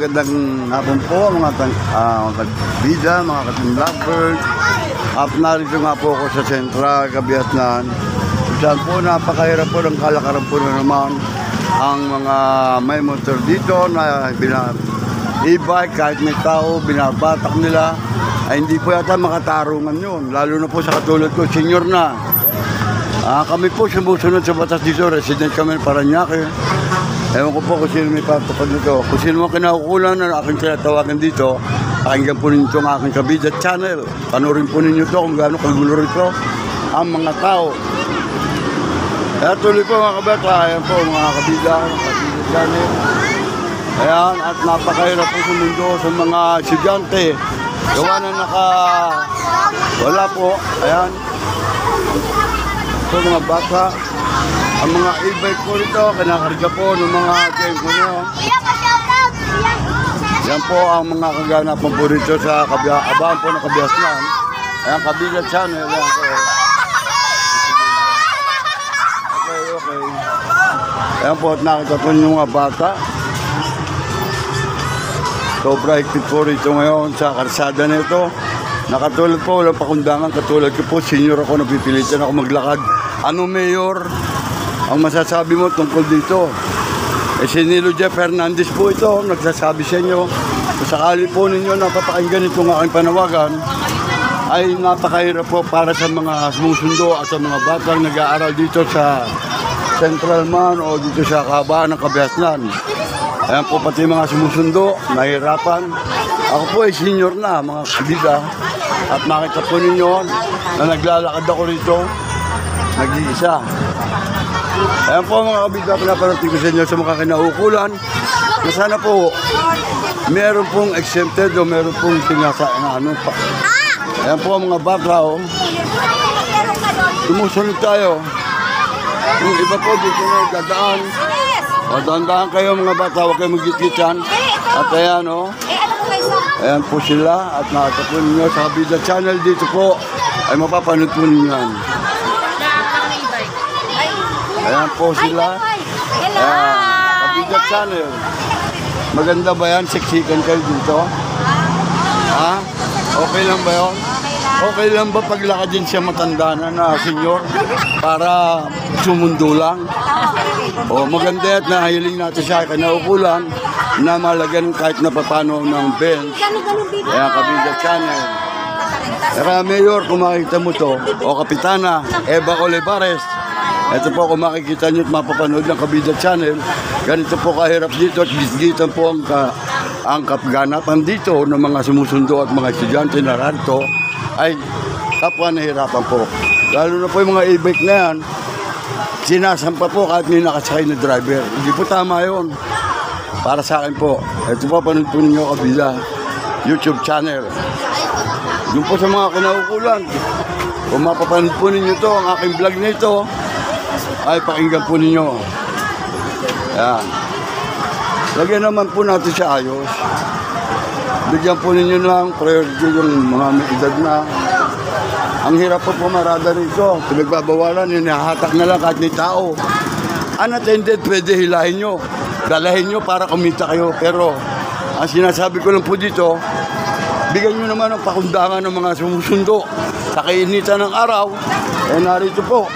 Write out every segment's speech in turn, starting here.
magandang hapon po mga kagbida, mga kating lovebird. At narito nga po ako sa Central Cabiatnan. Saan po napakahirap po ng kalakaran po na naman ang mga may motor dito na e-bike, kahit may tao, binabatak nila. Ay hindi po yata makatarungan yun. Lalo na po sa katulad ko, senior na. Kami po sumusunod sa batas dito, resident kami ng Parañaque. Ewan ko po kung sino may patupad nito. Kung sino mga kinaukulan na aking tinatawagan dito, pakinggan po ninyo ang aking Kabida channel. Panorin po ninyo ito kung gaano kagulo rito ang mga tao. Kaya tuloy po mga kabata, ayan po mga Kabida channel. Ayan, at napakahirap po sa mundo sa mga estudyante. Gawa na wala po, ayan. Ito mga bata. Ang mga e-bike po rito, kinakarga po ng mga tempo nyo. Yan po ang mga kaganapan po rito sa abang po ng Cabiatnan. Ayan, Kabida channel. Ayan po. Okay. Ayan po, at nakita po yung mga bata. Sobra higpit po rito ngayon sa karsada nito. Nakatulad po, walang pakundangan. Katulad ko po, senior ako, napipilitan ako maglakad. Ano, Mayor? Ang masasabi mo tungkol dito? Si Nilo Jeff Hernandez po ito, nagsasabi sa inyo. Kung sakali po ninyo napapakinggan itong aking panawagan, ay napakahirap po para sa mga sumusundo at sa mga batang nag-aaral dito sa Central Man o dito sa kahabaan ng Cabiatnan. Ayan po pati mga sumusundo, nahihirapan. Ako po ay senior na, mga kabida. At makita po ninyo na naglalakad ako rito, nag-iisa. Ayan po mga kabida, pinaparating ko sa inyo sa mga kinaukulan na sana po meron pong exempted o meron pong ano pa. Ayan po mga bata, sumusunod tayo. Yung iba po dito na dadaan. O dahan-dahan kayo mga bata, huwag kayo mag-git-gitan. At ayan ayan po sila at nakita po ninyo sa Kabida channel dito po ay mapapanood po ninyo yan. Ayan po sila. Kabida channel. Maganda ba yan? Siksikan kayo dito? Ha? Okay lang ba yun? Okay lang ba paglakad din siya matanda na senior para sumundo lang? O maganda at nahiling natin siya kinaukulan na malagyan kahit na papano ng bench. Ayan, Kabida channel. Kaya Mayor, kung makikita mo to, o Kapitana Eva Olivares, ito po kung makikita nyo at mapapanood ng Kabida channel, ganito po kahirap dito at gisgitan po ang kapganapan dito ng mga sumusundo at mga estudyante na rarito ay kapwa nahirapan po. Lalo na po yung mga e-bike na yan, sinasampa po kahit may nakasakay na driver. Hindi po tama yun. Para sa akin po, ito po panood po ninyo Kabida YouTube channel. Yung po sa mga kinaukulan, kung mapapanood po ninyo to, ang aking vlog na ito, ay pakinggan po ninyo. Ayan. Lagyan naman po natin siya ayos. Bigyan po ninyo ng priority yung mga may edad na. Ang hirap po pumarada rito. Pinagbabawalan, hinahatak na lang kahit may tao. Unattended, pwede hilahin nyo. Dalahin nyo para kumita kayo. Pero ang sinasabi ko lang po dito, bigyan nyo naman ang pakundangan ng mga sumusundo. Sa kainitan ng araw, narito po.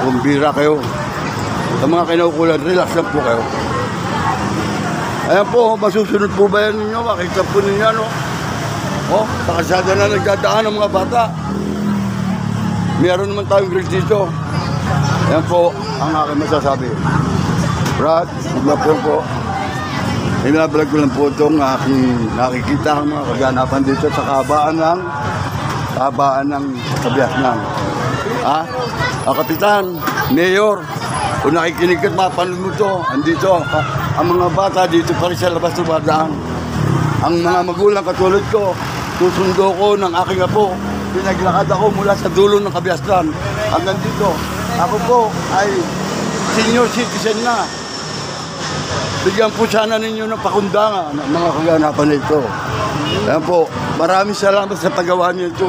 Pumbira kayo. Sa mga kinaukulan, relax lang po kayo. Ayan po, masusunod po ba yan ninyo? Makita po ninyo, no? Sa kalsada na nagdadaan ng mga bata. Meron naman tayong grade dito. Ayan po, ang aking masasabi. Brad, maglapo po. Inabalag ko lang po itong aking nakikita ang mga kaganapan dito sa kahabaan ng Cabiatnan. Kapitan, Mayor, kung nakikinig at mapanood mo ito, andito, ang mga bata dito pa rin sa labas ng badaan. Ang mga magulang katulad ko, susundo ko ng aking apo. Pinaglakad ako mula sa dulo ng Cabiatnan hanggang dito. Ako po ay senior citizen na. Bigyan po sana ninyo ng pakundangan ng mga kaganapan nito. Ayan po, maraming salamat sa paggawa niyo ito.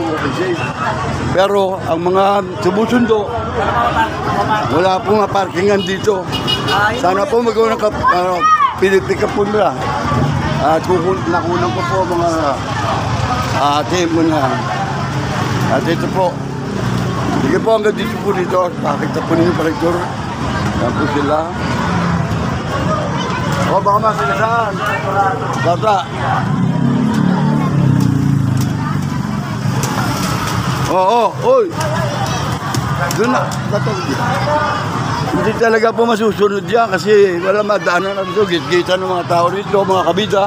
Pero ang mga sumusundo, wala pong parkingan dito. Sana po magawa ng pinipick up po nila. At nakunan ko po mga team mo na. At ito po. Sige po, hanggang dito po dito. Pakita po ninyo pa rin. Yan po sila. O, baka masigasaan. Bata. Oo, oy. Doon na. Hindi talaga po masusunod yan kasi wala madaanan na dito. Git-gitan ng mga tao rito, mga kabida.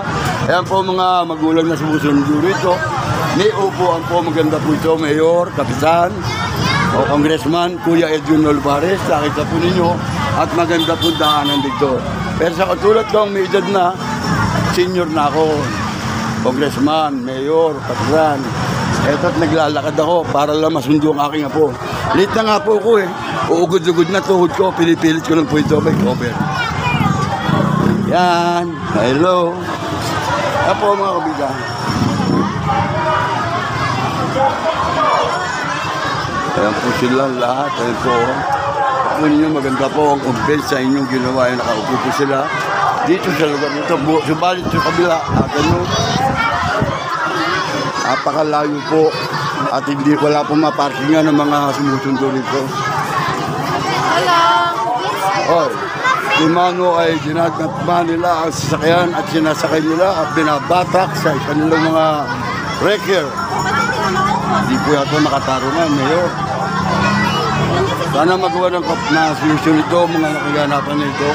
Ayan po mga magulang na sumusunod rito. May upuan po, maganda po ito, Mayor, Kapitan, o Congressman, Kuya Edwin Olvares, nakita po ninyo, at maganda po daanan dito. Pero sa katulad ko, may edad na, senior na ako, Congressman, Mayor, Kapitan. Eto't naglalakad ako para lang masundo ang aking apo. Late na nga po ako eh. Uugod-ugod na tuhod ko, pinipilit ko lang po ito, may cover. Yan, hello. Yan po mga kabida. Ayan po sila lahat. Ayan po. Ako ninyo maganda po ang conference sa inyong ginawa. Nakaupo po sila dito sa lugar nito. Subalit sa kabila. At ano, napakalayo po. At hindi wala po maparkingan ng mga sumusundo rito. Oy, si Mano ay ginagapa nila ang sasakyan at sinasakay nila at binabatak sa kanilang mga wrecker. Hindi po yato nakatarungan, Mayor. Sana magawa ng solusyon ito, mga nakaganapan nito.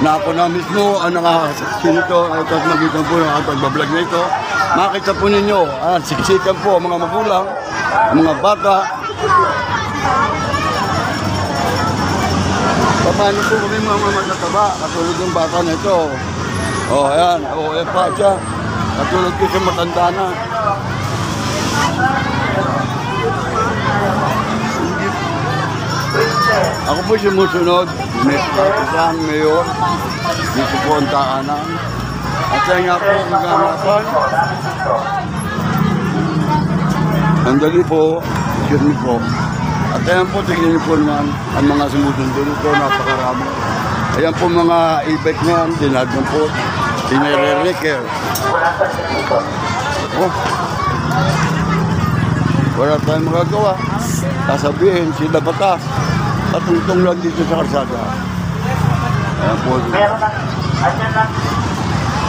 Na ako na mismo ang nakakasaksi nito at magitan po ng pagbablog na ito. Makita po ninyo, siksikan po mga magulang, mga bata. Paano po kami mga matataba, katulad ng bata na ito. O, ayan, pa siya. Katulad ko siya matanda na. Ako po sumusunod, isang mayor, dito po ang taanan. At siya nga po maganapan. Andali po, excuse po. At ayan po, tingnan niyo po naman ang mga sumusunod dito, napakarami. Ayan po mga e-bike na yan, dinadman po, tinire-reker. Oh. Wala tayong magagawa. Sasabihin, sila batas. Patungtong lang dito sa kalsada. Ayan po. Meron na, andyan na.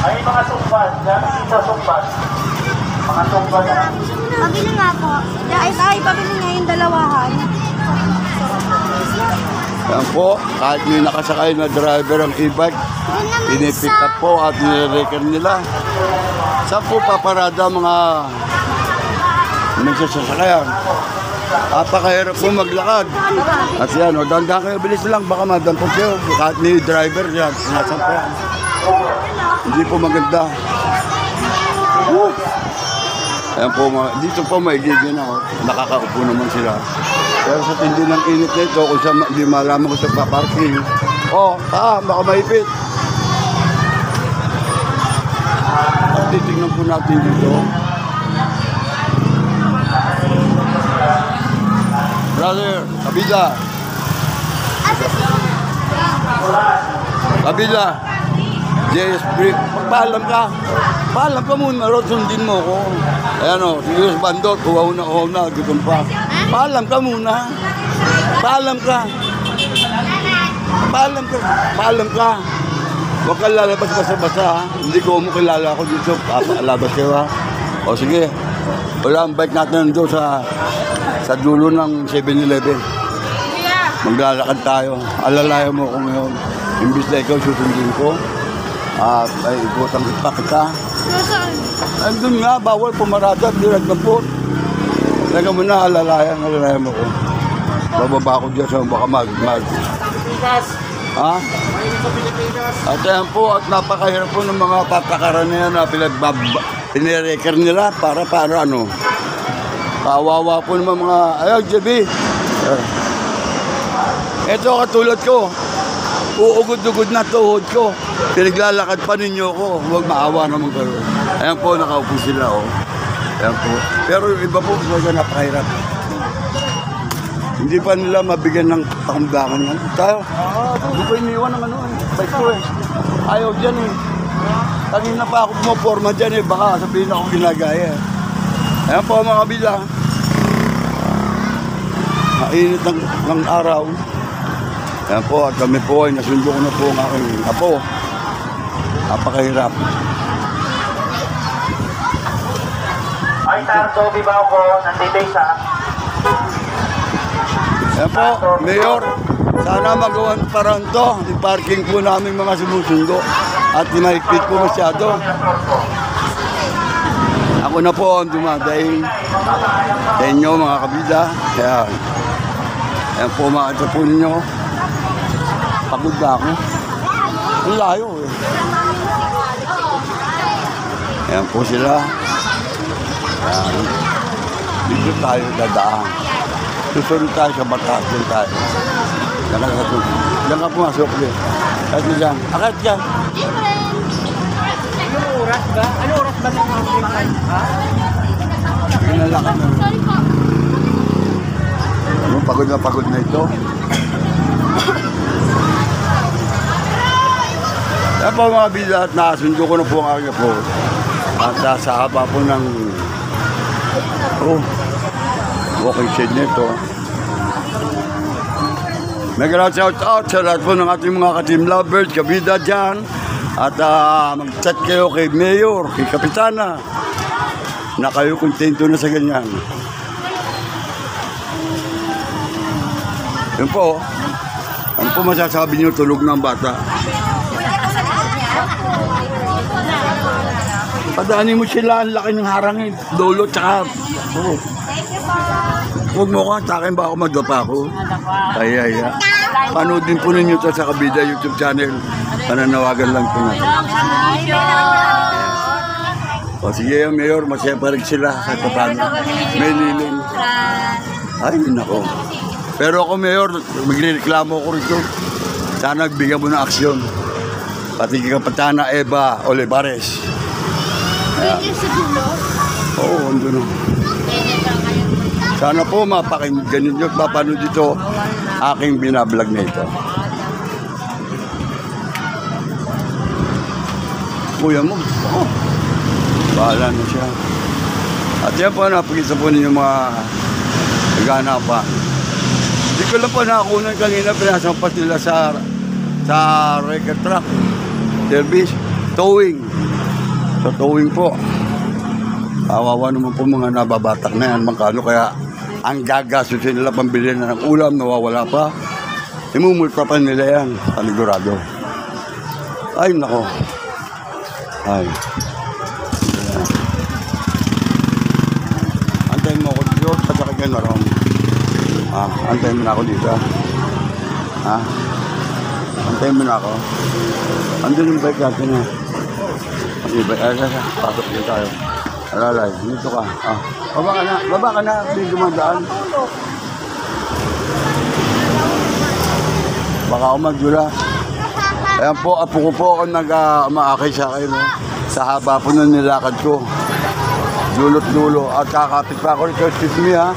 Ay, mga sumbad. Dami sa sumbad. Mga sumbad na. Pabili nga po. Ay, pabili nga yung dalawahan. Ayan po, kahit may nakasakay na driver ang e-bike, pinipick up po at nire-reker nila. Saan po paparada mga nagsasasakayan? Apakahirap po maglakad. At yan, dandan kayo, bilis lang, baka madampot kayo. Kahit may driver yan, sinasampan. Hindi po maganda. Ayan po, dito po may gigin ako. Nakakaupo naman sila. Pero sa tindi ng init nito, kung hindi malaman ko sa paparking, baka maipit. At titignan po natin dito. Brother, kabila. Kabila. JS Brick. Paalam ka. Paalam ka muna. Rod, sundin mo ko. Ayan o. Si Diyos Bandot. Uhaw na. Gutom pa. Paalam ka muna. Paalam ka. Paalam ka. Paalam ka. Huwag ka lalabas basa-basa ha. Hindi ko mo kilala ako dito. Papaalabas kayo ha. O sige. Wala ang bike natin doon sa dulo ng 7-Eleven. Maglalakad tayo. Alalayan mo ko ngayon. Imbis na ikaw susundin ko. At ay ikutang kita. Andun nga, bawal pumarada. Dirag na po. Teka mo na, alalayan mo ko. Bababa ko dyan sa baka mag. Ha? At ayan po, at napakahirap po ng mga patakaran na yan na pinireker nila para ano. Kawawa po naman mga, ayaw, JB. Ito katulad ko. Uugod-ugod na tuhod ko. Pinaglalakad pa ninyo ko. Huwag maawa naman kayo. Ayan po, nakaupo sila. Oh. Ayan po. Pero yung iba po, talaga napakahirap. Hindi pa nila mabigyan ng pakumbakan yan. Tayo, hindi ko iniwan ng ano eh. Bike ko eh. Ayaw dyan eh. Kanina pa ako pumaporma dyan eh. Baka sabihin ako ginagaya. Ayan po mga kabila. Mainit ng araw. Ayan po at kami po ay nasundo ko na po ang aking apo. Napakahirap. Ay, Tardo, Bilbao ko, nandito isa. Ayan po, Mayor, sana magawan parang to. Yung parking po namin mga sumusundo. At mahigpit po masyado. Ako na po ang dumadaing sa inyo mga kabida. Ayan. Ayan po makita po ninyo. Pagod na ako. Ang layo eh. Ayan po sila. Ayan. Dito tayo dadaan. Susunod tayo sa batas din tayo. Diyan ka pumasok din. Kahit na dyan. Akit dyan. Anong oras ba? Anong oras ba ng mga ha? Pinalakad na. Pagod na ito. Yan po mga bida at nakasundo ko na po ang aking po. At sa haba po ng walking shade nito. Mega shout out sa lahat po ng ating mga ka-team lovers, kabida dyan. At mag-chat kayo kay Mayor, kay Kapitana, na kayo kontento na sa ganyan. Yun po, ano po masasabi niyo tulog ng bata? Padaanin mo sila, ang laki ng harangin, dolo, tsaka, huwag mo ka, takin ba ako magdapa ako? Ay. Panoodin po ninyo ito sa Kabida YouTube channel. Pananawagan lang po natin. O sige, Mayor, masaya pa rin sila sa paano. May liling. Ay, nako. Pero ako, Mayor, magreklamo ko rito. Sana nagbigyan mo ng aksyon. Pati kay Kapitana Eva Olivares. Oo, andun o. Sana po mapakinggan ninyo at mapanood dito aking binablog na ito. Kuya mo, bahala na siya. At yan po, napakita po ninyo mga naganapan. Hindi ko lang po nakakunan kanina, pinasampas nila sa record truck service, towing. Sa towing po. Kawawa naman po mga nababatak na yan, magkano kaya ang gagasusin nila pambili na ng ulam, nawawala pa. Imumulta pa nila yan, panigurado. Ay, nako. Ay. Ayan. Antayin mo ako dito, pasakit ka na ron. Antayin mo na ako dito. Antayin mo na ako. Andun yung bike natin na. Pasok din tayo. Alalay, dito ka. Baba ka na, hindi dumadaan. Baka ako magdula. Ayan po, apo ko po ako nag-umaakay sa akin. Sa haba po ng nilakad ko. Dulot-dulo. At kakapit pa ako rito, excuse me ha.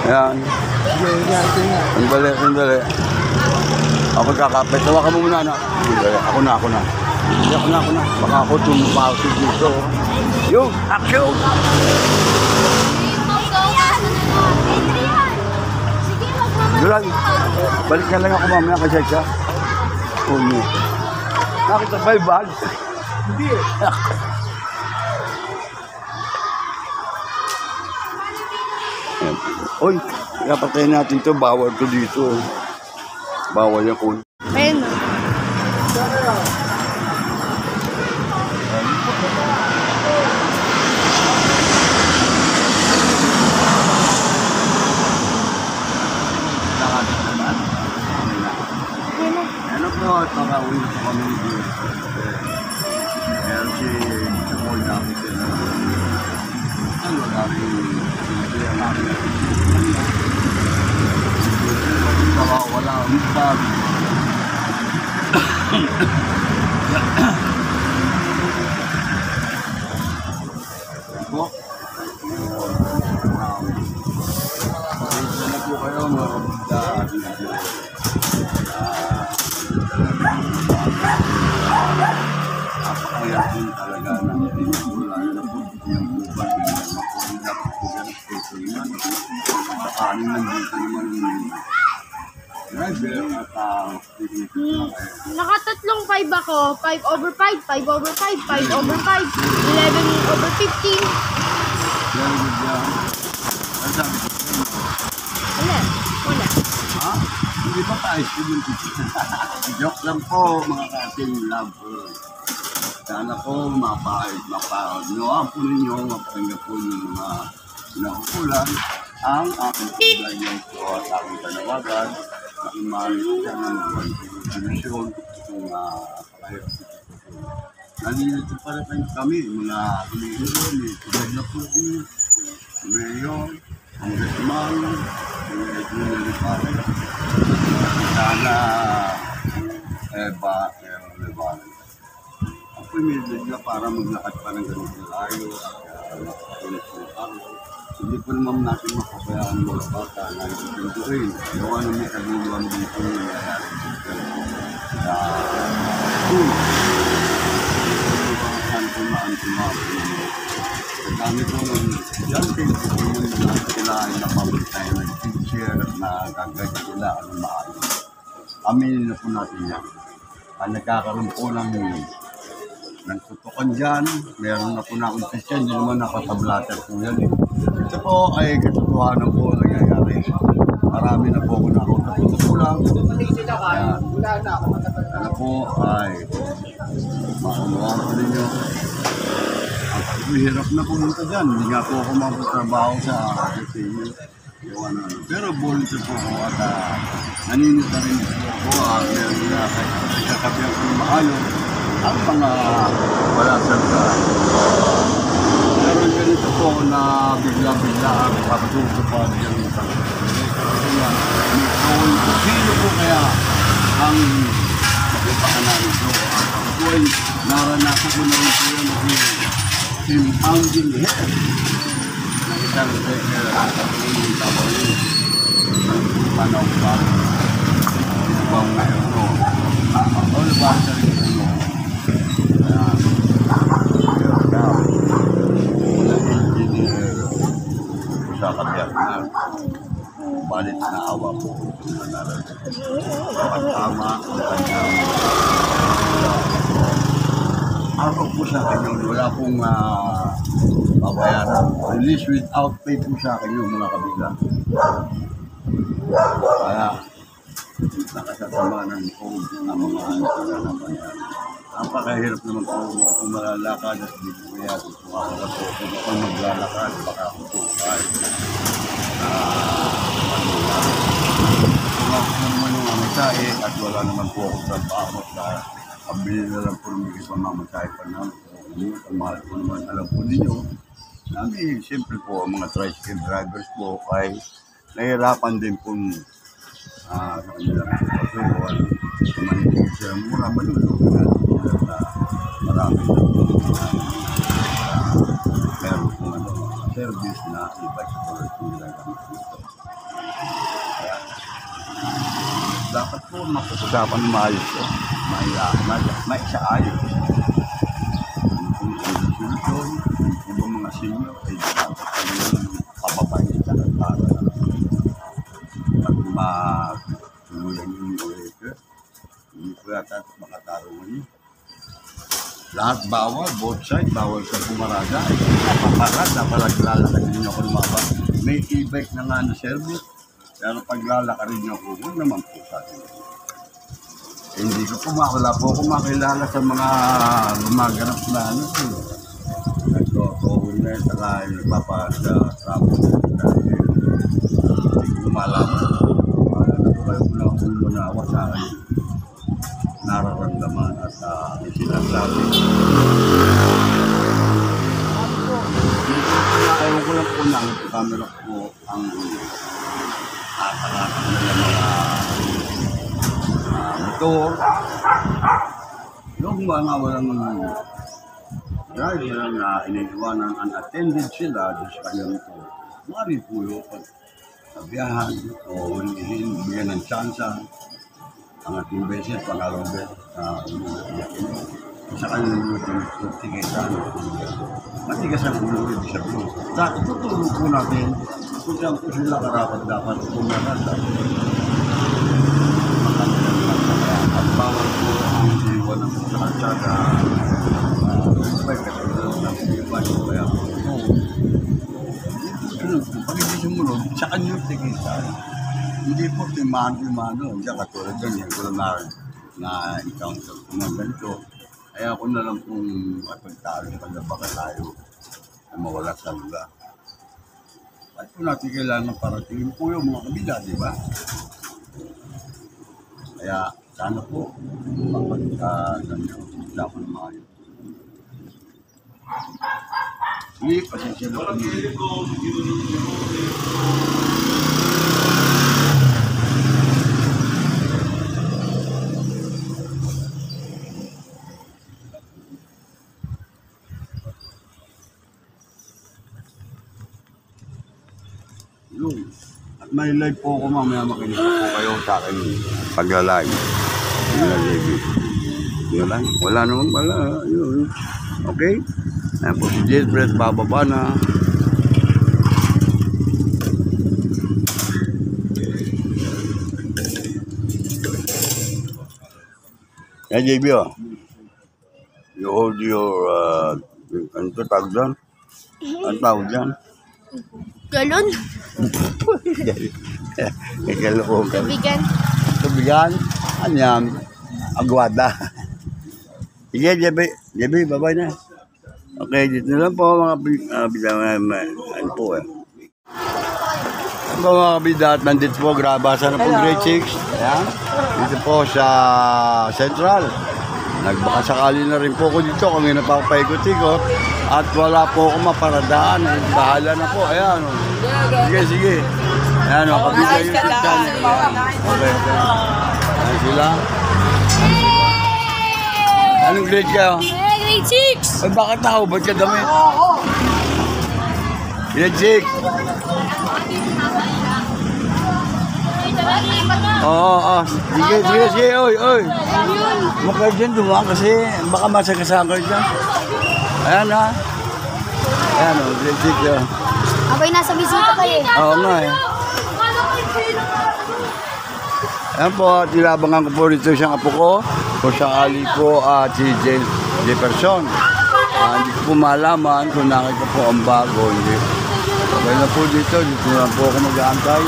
Ayan. Sandali. Ako kakapit. Tawa ka mo muna na. Ako na. Ako na. Baka ako tumupasok dito. Yung, action! Dulang, balik na lang ako mamaya kasi siya. Uno. Nakita ba yung bag? Hindi eh. Uy, napatayin natin ito. Bawal to dito. Bawal yung kun. Ayun. Ano po at makauwi sa kami dito? Meron si Paul namin sila. Ano wala rin sila namin. Baka wala ang bag. Po? yung talaga ng wala na po yung bubat yung makulap po yan special naman sa kanin nandito naman yung driver at Nakatatlong 5 ako. 5/5, 5/5, 5/5, 11/15. very good yan. Ang sabi ko, Wala. Wala. ha? Hindi ba tayo student? Joke lang po mga kating lover. Sana po mapanood po ninyo, mapakinggan po yung mga nakukulan ang aking paglayan po at aking panawagan na umari po siya ng kontribusyon kung kahirap ito. Nalilito pa rin kami, mga kumihiro, may tulad na po kami, mayor, congressman, may pare, sana ako'y may bigla para maglakad pa ng ganito layo at makakulit ng araw. Hindi po naman natin makabayaan mga bata na ipinduin. Gawa na may kaguluhan dito yung nangyayari dito. School. Ang dami po ng estudyante, hindi mo lahat sila ay napabantay ng teacher na gagawin sila ang maayos. Aminin na po natin yan. Nagkakaroon po ng tutukan dyan, meron na po na akong teacher, hindi naman nakasablatter po yan eh. Ito po ay katotohanan po nangyayari. Marami na po ako nakatutulang. Kaya po ay maunawaan ko ninyo. Ang hirap na pumunta dyan. Hindi nga po ako mapatrabaho sa SAU. Pero volunteer po ako at naninita rin po ako. Meron na kakabihan ko ng maayos ang mga wala sa meron ganito po na bigla-bigla ang kapatuto pa dyan ng isang sino po kaya ang magpapakanan ito at ako po ay naranasan ko na rin po yan impounding head ng isang record at ang tawag yun ng panaw pa ibang ngayon no all about the rin no sa kabiyak na balit na awa po sa narating pagtama ang kanyang araw po sa kanyang wala pong babayaran release without pay po sa kanyang mga kabila kaya nakasasama ng code ang mga nagkakalaban yan. Napakahirap naman po kung malalakad at hindi ko kaya kung sumakala po kung ako maglalakad baka ako po kahit kung ako naman yung mamatay at wala naman po ako trabaho sa pabili na lang po ng mga mamatay pa naman ang mahal po naman alam po ninyo namin siyempre po mga tricycle drivers po ay nahihirapan din po sa kanilang sitwasyon manigil sila mura malulog na marami meron po service na iba sa tulad po nila gamit dito. Kaya dapat po mapag-usapan ng maayos ko. May isaayos. Kung ang solusyon, kung mga senior, ay dapat kami pababayin sa para at matuluyan yung orator. Hindi po yata makatarungan niyo. Lahat bawal, both side, bawal sa pumarada. Napaparat, napalaglalakad ninyo ako lumaba. May e-bike na nga na service. Pero paglalakarin niyo ako, huwag naman po sa atin. Hindi ko po wala po ako makilala sa mga gumaganap na ano. Nagtotoo na yun, saka nagpapasa trapo na hindi ko malaman. Kaya ko lang kung manawa sa akin. Nararamdaman at sinasabi. Ayaw ko lang po ng camera ko ang atalatan nila mga motor. Yung mga walang driver na iniiwanan unattended sila doon sa kanyang motor. Mari po yun pag biyahan o hulihin, bigyan ng tsansa. Ang ating beses, pangalawang beses, Sa kanila yung tigitan. Matigas ang ulo rin siya po. Tutulog po natin kung saan po sila karapat dapat pumarada. At bawal po ang iwan ng sa kalsada. May katulog ng iwan. Kaya po. Pag hindi sumunod, sa kanyang tigitan. Hindi po timano-timano. Diyan katulad doon, yung ko na-encounter ko ng ganito. Kaya ako na lang kung mapagtalo ka baka tayo na mawala sa lugar. At kung natin kailangan paratingin po yung mga kabila, di ba? Kaya sana po mapagdaman ng mga yun. Hindi, pasensya na kami. Yun. At may live po ako mamaya, makinig po kayo sa akin pagla-live. Yun lang. Wala naman pala. Yun. Okay? Ayan po si Jilfred, bababa na. Yan, JB, oh. You hold your, ano ito, tawag dyan? Ano tawag dyan? Galon? Kailangan ka. Tubigan? Tubigan? Ano yan? Agwada. Sige, JB, bye-bye na. Okay, dito na lang po mga ano po eh. Ano po mga kabida at nandito po, grabasan na po grade 6. Ayan. Dito po sa Central. Nagbaka sakali na rin po ko dito kung yun na pa ako paikot-ikot. At wala po ako maparadaan. Bahala na po. Ayan. Sige. Ayan o, kabida YouTube channel. Okay. Ayan sila. Anong grade kayo? Grade 6! Ay, bakit nakahubad ka dami? Grade 6. Oo. Sige. Oy. Mukha dyan dumaan kasi baka masagasaan ka dyan. Ayan ha. Ayan o, grade 6 o. Abay, nasa bisita kayo eh. Oo nga eh. Ayan po, nilabangan ko po rito siyang apo ko. Kung sakali po si Jefferson. Hindi ko po malaman kung nakita po ang bago. Hindi. Okay na po dito na po ako mag-aantay.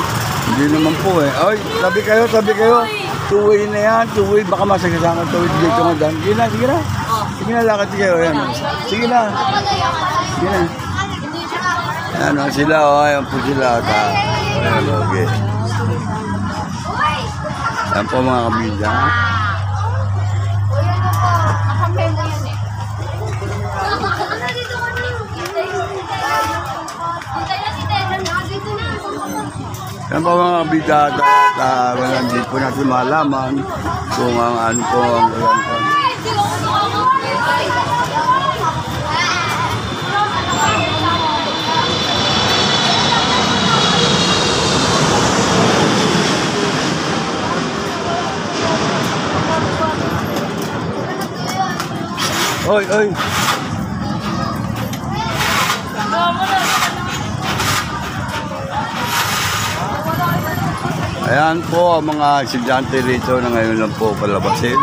Hindi naman po eh. Ay, tabi kayo. Two-way na yan, two-way. Baka masagasama two-way dito nga dyan. Sige na, lakad kayo. Ayan. Sige na. Ayan o, sila o. Ayan po sila. Ayan o, okay. Ayan po mga kabida. Yan po mga bidata at hindi po natin malaman kung ang ano po ang ilan po. Oy. Ayan po ang mga estudyante dito na ngayon lang po palabasin.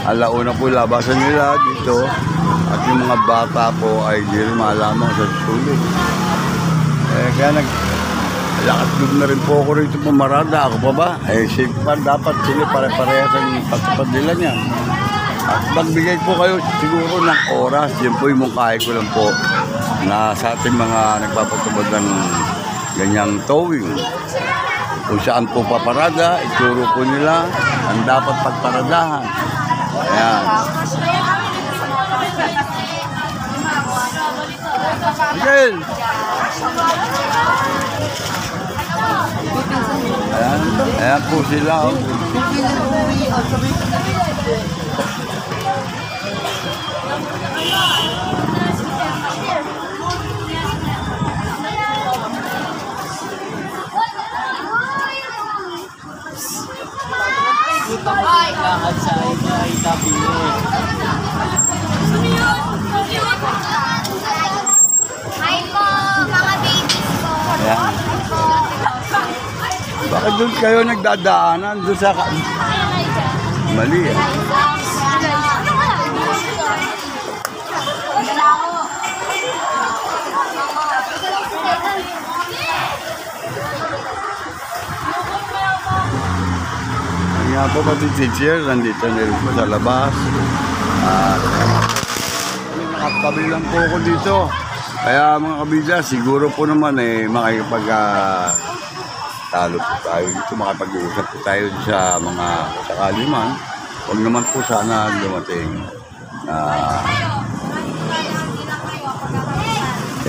Alauna po labasan nila dito. At yung mga bata po ay hindi rin malaman sa sulit. Kaya naglakas na rin po ako rito pumarada. Ako pa ba? Safe pa dapat sila pare-parehas ang pagtapad nila niya. At magbigay po kayo siguro ng oras. Yan po yung mungkahi ko lang po na sa ating mga nagpapatubad ng ganyang towing. Kung saan po paparada, ituro po nila ang dapat pagparadahan. Ayan. Miguel! Ayan po sila. Lakad sa ay tabi. Ayan. Bakit doon kayo nagdadaanan? Doon sa... Mali eh. Nga po pati teacher, nandito na rin po sa labas. At nakatabi lang po ako dito. Kaya mga kabida, siguro po naman makikipag-talo po tayo dito, makipag-uusap po tayo sa mga sakali man. Huwag naman po sana dumating.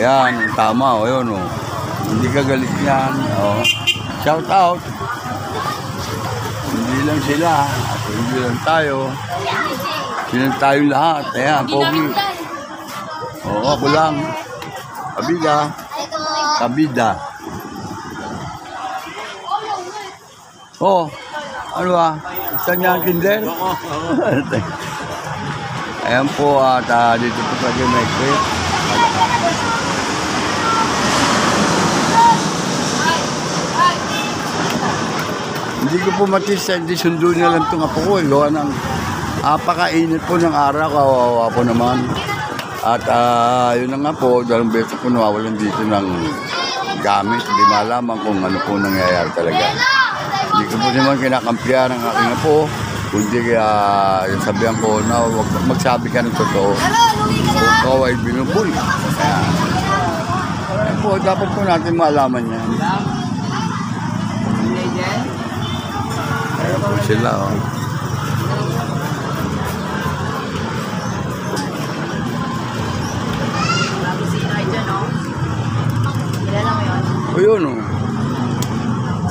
Yan, tama o yun o. Hindi ka galit yan. O. Shout out. Hindi lang sila, at hindi lang tayo. Hindi lang tayo lahat. Ayan, pogi. Oo, ako lang. Kabida. Kabida. Oh, ano ba? Saan niya ang kinder? Ayan po, at dito po sa Gemeque. Hindi ko po matis, hindi sundo na lang itong apo ko. Gawa ng apakainit po ng araw, kawawa po naman. At yun na nga po, dalawang beses po nawawalan dito ng gamit. Hindi malaman kung ano po nangyayari talaga. Hindi ko po naman kinakampiyan ng aking apo. Kundi sabihan ko na huwag magsabi ka ng totoo. Ikaw ay binubuli. Kaya po, dapat po natin malaman yan. Kaya po sila, oh. Ayun, oh.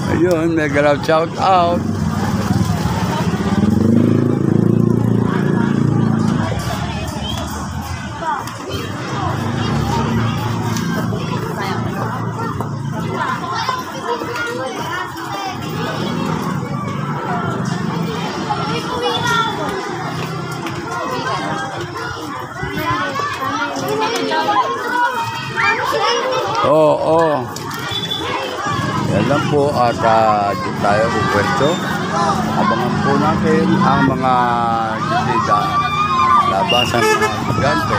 Ayun, mega love shout out. Oo. Yan lang po at dito tayo pupwesto. Abangan po natin ang mga labasan ng mga gigante.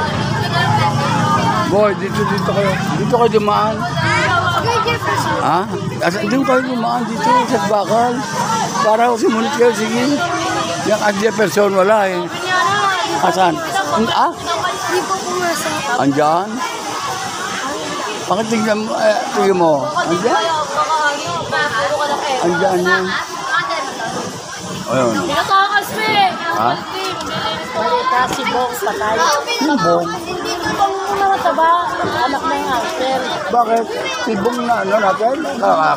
Boy, dito kayo. Dito kayo dumaan. Ha? Dito kayo dumaan dito sa bakal. Para sumunod kayo, sige. Yung at Jefferson wala eh. Asan? Hindi po pumasa. Andyan? Bakit tingnan mo? Andyan? Andyan yan. Ayun. Ha? Balita si Bong patay. Yung Bong? Bong mataba. Anak na yung uncle. Bakit? Si Bong na ano natin?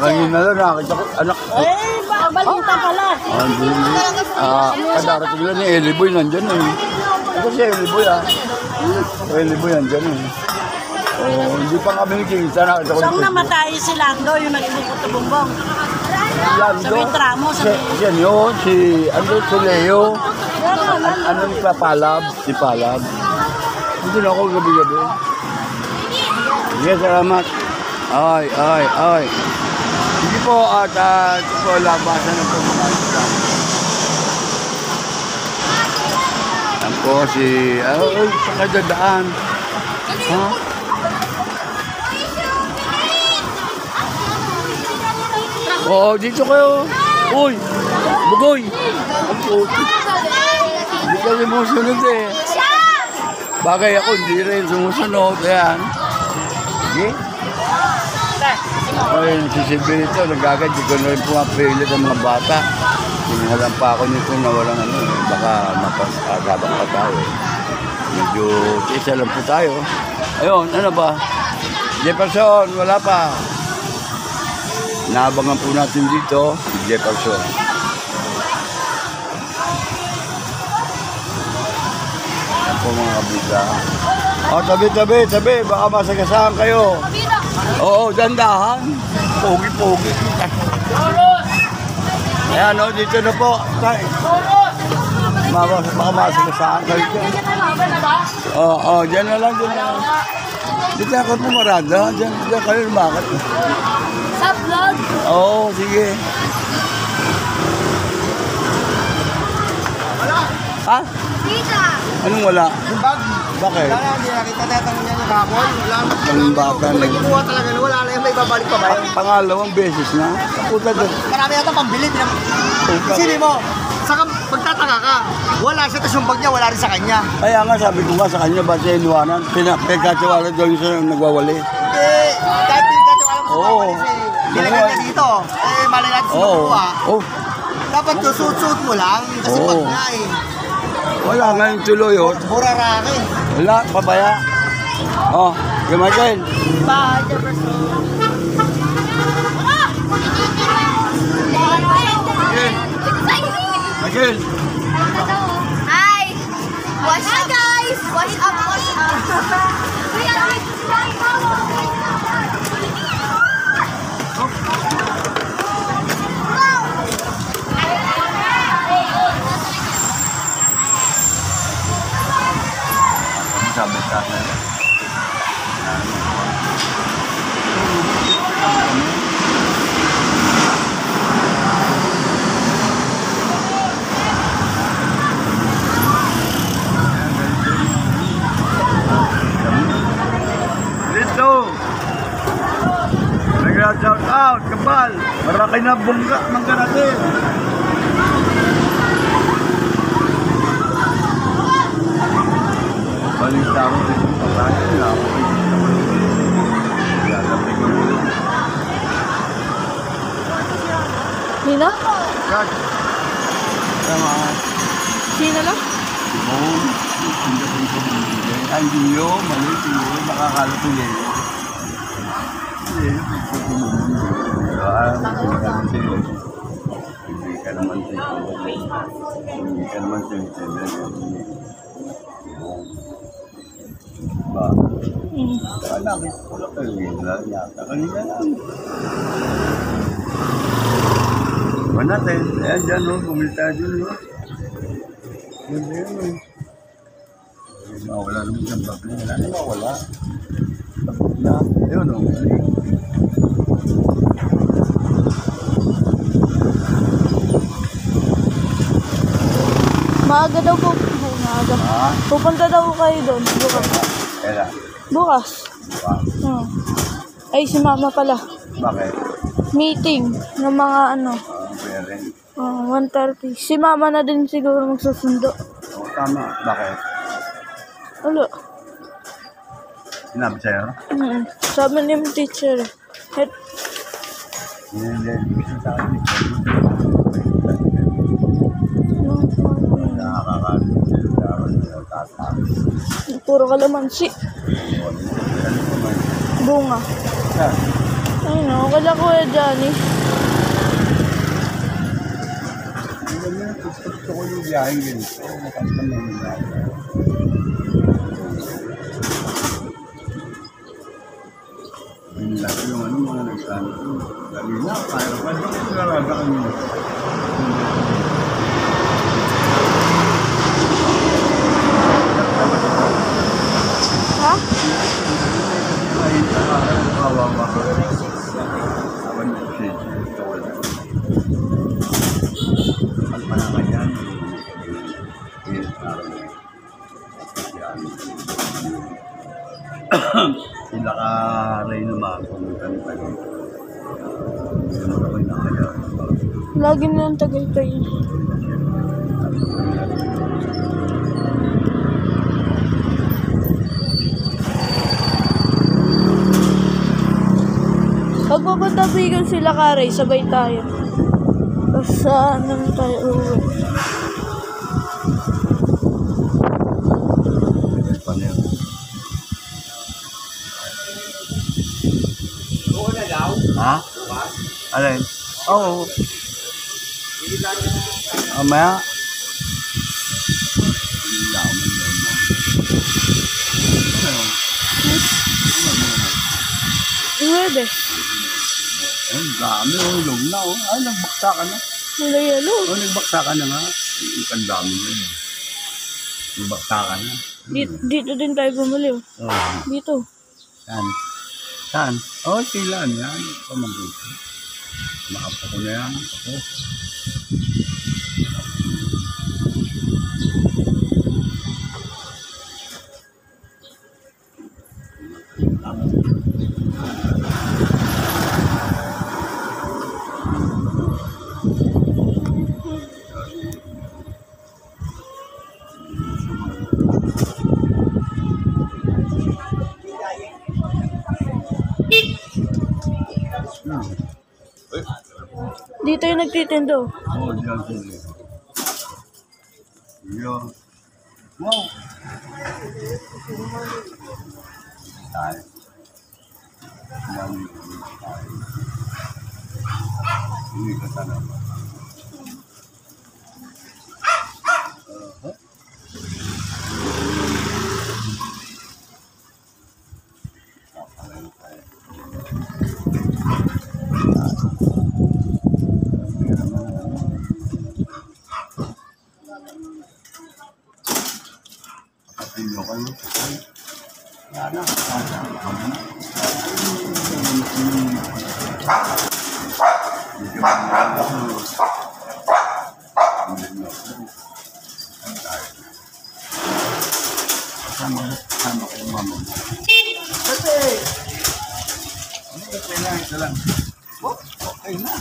Kanina lang nakita ko. Anak. Balita pala. Kadarating lang ni Eli Boy nandyan eh. Ito si Eli Boy Eli Boy nandyan eh. Oh, hindi pa kami nakikita na. Saan namatay si Lando, yung naglikot na bumbong? Lando? Sa Mitramo. Yan yun, si Leo. Ano yung Palab? Si Palab. Hindi na ako gabi-gabi. Sige, salamat. Ay. Hindi po, at ito po, labasan na po mga isla. Yan po si, pakadadaan. Ha? Oo, dito kayo. Uy, bugoy. Hindi ka sumusunod eh. Bagay ako, hindi rin sumusunod. Ayan. Sige. Ay, nagsisilbi nito. Nagagad, di ko na rin pumapilit ang mga bata. Sinahalan pa ako nito na walang ano. Baka mapasagabang pa tayo. Medyo tisa lang po tayo. Ayun, ano ba? Jefferson, wala pa. Naabangan po natin dito, Jefferson. Yan po mga kabida. Tabi. Baka masagasaan kayo. Oo, dandahan. Pogi-pogi. Ayan, dito na po. Baka masagasaan kayo. Oo, dyan na lang. Di takot mo marada. Diyan kayo lumakad. Sa vlog. Oo, sige. Ha? Tita. Anong wala? Yung bag. Bakit? Wala, hindi nakita tatanong niya ng kakol. Wala. Ang bata Kung na. kinuha talaga na wala na yan, may babalik pa ba yun? Pangalawang beses na. Kaputa doon. Marami yata pambili. Sili mo, saka magtataka ka. Wala siya, tapos yung bag niya, wala rin sa kanya. Kaya nga sabi ko nga sa kanya, ba't siya inuwanan? Pinagkatiwala doon siya nagwawali. Eh, kahit hindi ka tiwala mo Oo. kumakalis eh. Nilagay niya dito. Eh, malay natin Oo. sinukuha. Oh. Dapat yung suit-suit mo lang. Kasi Oo. pag nga eh. Wala nga yung tuloy, oh. Burarake. Wala, pabaya. Oh, kay Michael. Bye, Jefferson. Michael. Hi! What's up, guys? What's up? What's up? We are Sabi sa akin. Dito! Nag-shout out, Kapal! Marakay na bungga ng kanatin! Balita ko din yung pagkain nila ako. Lalapit ko nila. Nina? God! Tama. Sino na? Oo. Ay, hindi yun. Mali. Hindi. Makakala ko yun. Hindi. Hindi ka naman sa'yo. Hindi ka naman sa'yo. Ba? Wala. Wala kayo yun lang. Yata kanina lang. Wala natin. Ayan dyan, no? Bumilita dyan, no? Yan ba yun, no? Wala naman siyang bag na. Wala naman, wala. Tapos na. Ayun, no? Maaga daw po. Ay, maaga. Ha? Pupunta daw kayo doon. Bukas. Kaya. Bukas. Hmm. Ay, si mama pala. Bakit? Meeting ng mga ano. Parent. 1:30. Si mama na din siguro magsusundo. Oo, tama. Bakit? Wala. Sinabi sa'yo? Sabi ni yung teacher. Het, Hindi. Sa akin. Nakakakalit. puro kalamansi. Bunga. Ay no, kala ko Johnny. Gusto ko yung biyahe yun. Nakasama yung biyahe. Yung laki yung ano, mga nagsano. Lagi na, kaya pa rin yung naraga kami. Ha? Ay, kawawa ka. Awan yung shade. Ito wala. Ang panakay yan. Yes, parang yan. Sila ka rin naman kung kanita yun. Hindi naman ako inakaya. Lagi na yung Tagaytay. Pag pupunta bigan sila Karay, sabay tayo. Tapos saan naman tayo uwi? Ha? Alin? Oo. Mamaya. Nuwebe. Ang dami, ulong na. Ay, nagbaksakan na. Mula yelo. Nagbaksakan na nga. Ang dami na yun. Nagbaksakan na. Dito din tayo bumuli. Oh. Oo. Dito. Saan? Saan? Oh, sila yan. Pamangkin ko. Maapo ko na yan. Ako. Dito yung nagtitindo. Oh, diyan sila. Yun. Wow. Tayo. Hindi ka sana ba? Kapatid mo kayo. Yan na. Kasama ko yung mama mo. Okay lang, ito lang. Okay na.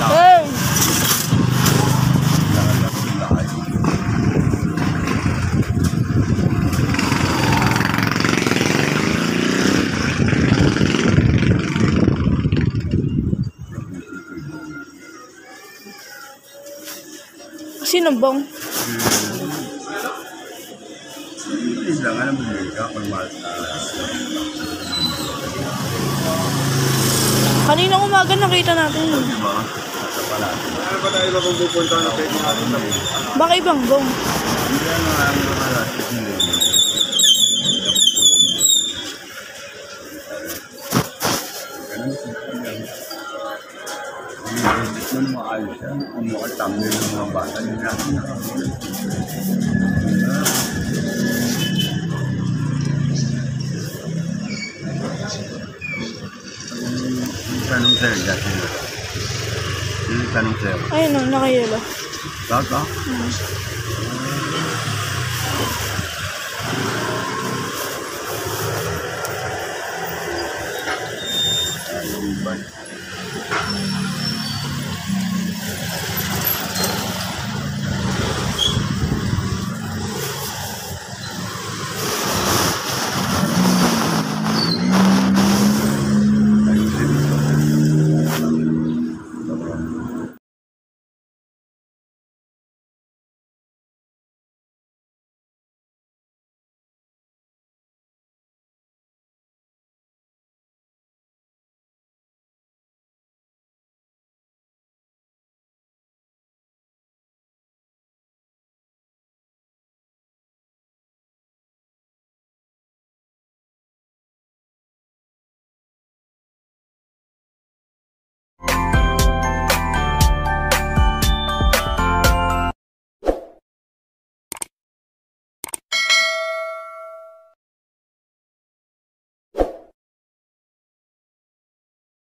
Hey! Sino bang? Hindi lang alam mo ka kung Kaninang umaga nakita natin yun. diba? Sa pala. Ano ba tayo ba kung pupunta na tayo mga namin? Baka ibang bong. Hindi lang ang mga Hindi mo maayos yan. Kung makatamil ng mga bata niya natin. Tanong sa'yo, Justin. Tanong sa'yo. Ayun o, nakayelo. Baka?